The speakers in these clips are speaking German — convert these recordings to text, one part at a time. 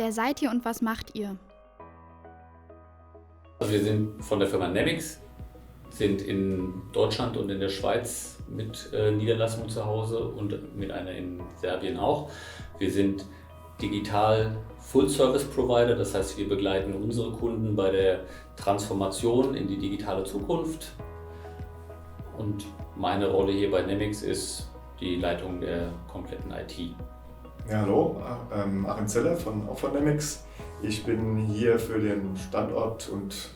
Wer seid ihr und was macht ihr? Also wir sind von der Firma Nemix, sind in Deutschland und in der Schweiz mit Niederlassung zu Hause und mit einer in Serbien auch. Wir sind digital Full-Service-Provider, das heißt, wir begleiten unsere Kunden bei der Transformation in die digitale Zukunft. Und meine Rolle hier bei Nemix ist die Leitung der kompletten IT. Ja, hallo, Achim Zeller auch von Nemix. Ich bin hier für den Standort und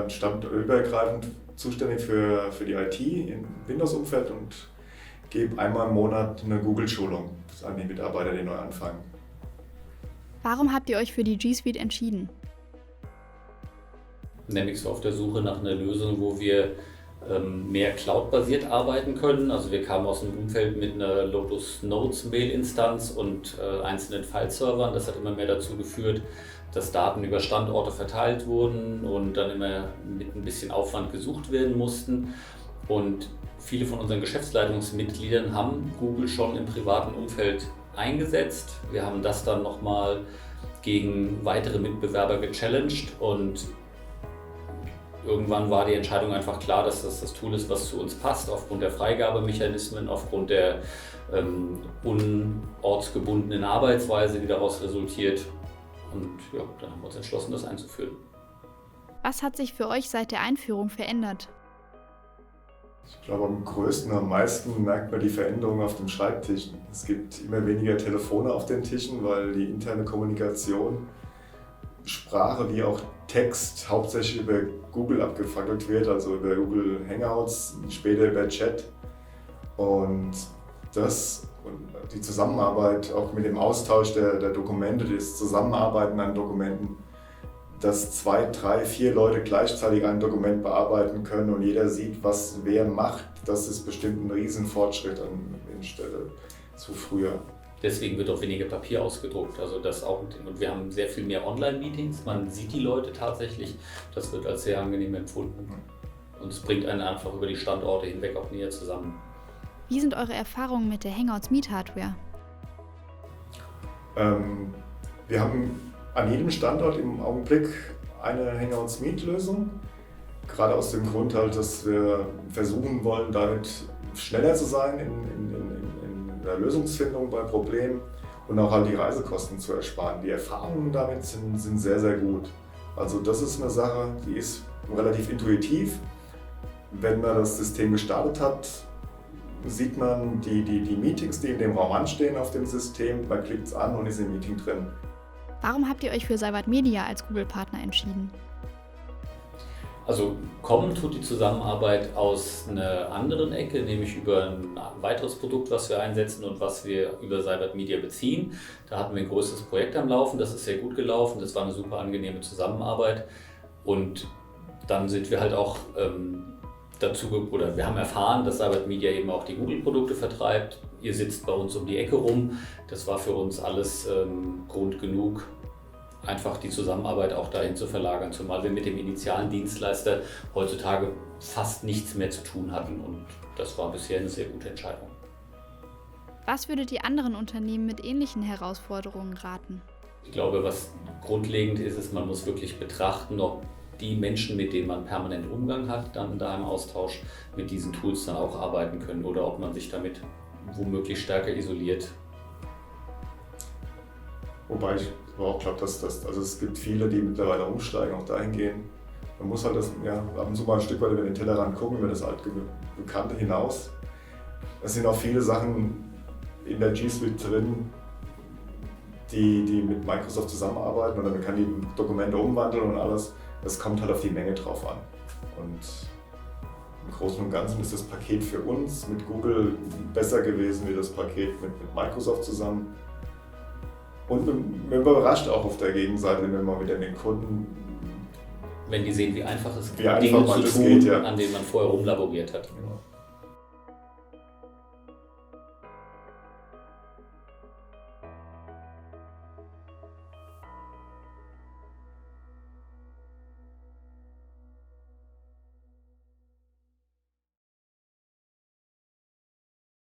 standortübergreifend zuständig für die IT im Windows-Umfeld und gebe einmal im Monat eine Google-Schulung an die Mitarbeiter, die neu anfangen. Warum habt ihr euch für die G Suite entschieden? Nemix war auf der Suche nach einer Lösung, wo wir mehr Cloud-basiert arbeiten können. Also wir kamen aus einem Umfeld mit einer Lotus Notes Mail-Instanz und einzelnen File-Servern. Das hat immer mehr dazu geführt, dass Daten über Standorte verteilt wurden und dann immer mit ein bisschen Aufwand gesucht werden mussten. Und viele von unseren Geschäftsleitungsmitgliedern haben Google schon im privaten Umfeld eingesetzt. Wir haben das dann nochmal gegen weitere Mitbewerber gechallenged und irgendwann war die Entscheidung einfach klar, dass das Tool ist, was zu uns passt, aufgrund der Freigabemechanismen, aufgrund der unortsgebundenen Arbeitsweise, die daraus resultiert. Und ja, dann haben wir uns entschlossen, das einzuführen. Was hat sich für euch seit der Einführung verändert? Ich glaube, am meisten merkt man die Veränderung auf den Schreibtischen. Es gibt immer weniger Telefone auf den Tischen, weil die interne Kommunikation, Sprache wie auch Text hauptsächlich über Google abgefackelt wird, also über Google Hangouts, später über Chat. Und die Zusammenarbeit auch mit dem Austausch der Dokumente, das Zusammenarbeiten an Dokumenten, dass 2, 3, 4 Leute gleichzeitig ein Dokument bearbeiten können und jeder sieht, was wer macht, das ist bestimmt ein Riesenfortschritt an Stelle zu früher. Deswegen wird auch weniger Papier ausgedruckt. Also das auch, und wir haben sehr viel mehr Online-Meetings. Man sieht die Leute tatsächlich. Das wird als sehr angenehm empfunden. Und es bringt einen einfach über die Standorte hinweg auch näher zusammen. Wie sind eure Erfahrungen mit der Hangouts Meet Hardware? Wir haben an jedem Standort im Augenblick eine Hangouts Meet Lösung. Gerade aus dem Grund halt, dass wir versuchen wollen, damit schneller zu sein in der Lösungsfindung bei Problemen und auch halt die Reisekosten zu ersparen. Die Erfahrungen damit sind sehr, sehr gut. Also das ist eine Sache, die ist relativ intuitiv. Wenn man das System gestartet hat, sieht man die Meetings, die in dem Raum anstehen auf dem System. Man klickt es an und ist im Meeting drin. Warum habt ihr euch für Seibert Media als Google-Partner entschieden? Also kommen tut die Zusammenarbeit aus einer anderen Ecke, nämlich über ein weiteres Produkt, was wir einsetzen und was wir über Seibert Media beziehen. Da hatten wir ein größeres Projekt am Laufen, das ist sehr gut gelaufen, das war eine super angenehme Zusammenarbeit. Und dann sind wir halt auch wir haben erfahren, dass Seibert Media eben auch die Google-Produkte vertreibt. Ihr sitzt bei uns um die Ecke rum. Das war für uns alles Grund genug, einfach die Zusammenarbeit auch dahin zu verlagern, zumal wir mit dem initialen Dienstleister heutzutage fast nichts mehr zu tun hatten und das war bisher eine sehr gute Entscheidung. Was würdet ihr anderen Unternehmen mit ähnlichen Herausforderungen raten? Ich glaube, was grundlegend ist, man muss wirklich betrachten, ob die Menschen, mit denen man permanent Umgang hat, dann da im Austausch mit diesen Tools dann auch arbeiten können oder ob man sich damit womöglich stärker isoliert. Wobei ich auch glaube, dass es gibt viele, die mittlerweile umsteigen, auch dahin gehen. Man muss halt ab und zu mal ein Stück weit über den Tellerrand gucken, über das Altbekannte hinaus. Es sind auch viele Sachen in der G Suite drin, die mit Microsoft zusammenarbeiten oder man kann die Dokumente umwandeln und alles. Es kommt halt auf die Menge drauf an. Und im Großen und Ganzen ist das Paket für uns mit Google besser gewesen wie das Paket mit Microsoft zusammen. Und man überrascht auch auf der Gegenseite, wenn man mit den Kunden, wenn die sehen, wie einfach es Dinge zu tun, geht, an denen man vorher rumlaboriert hat. Genau.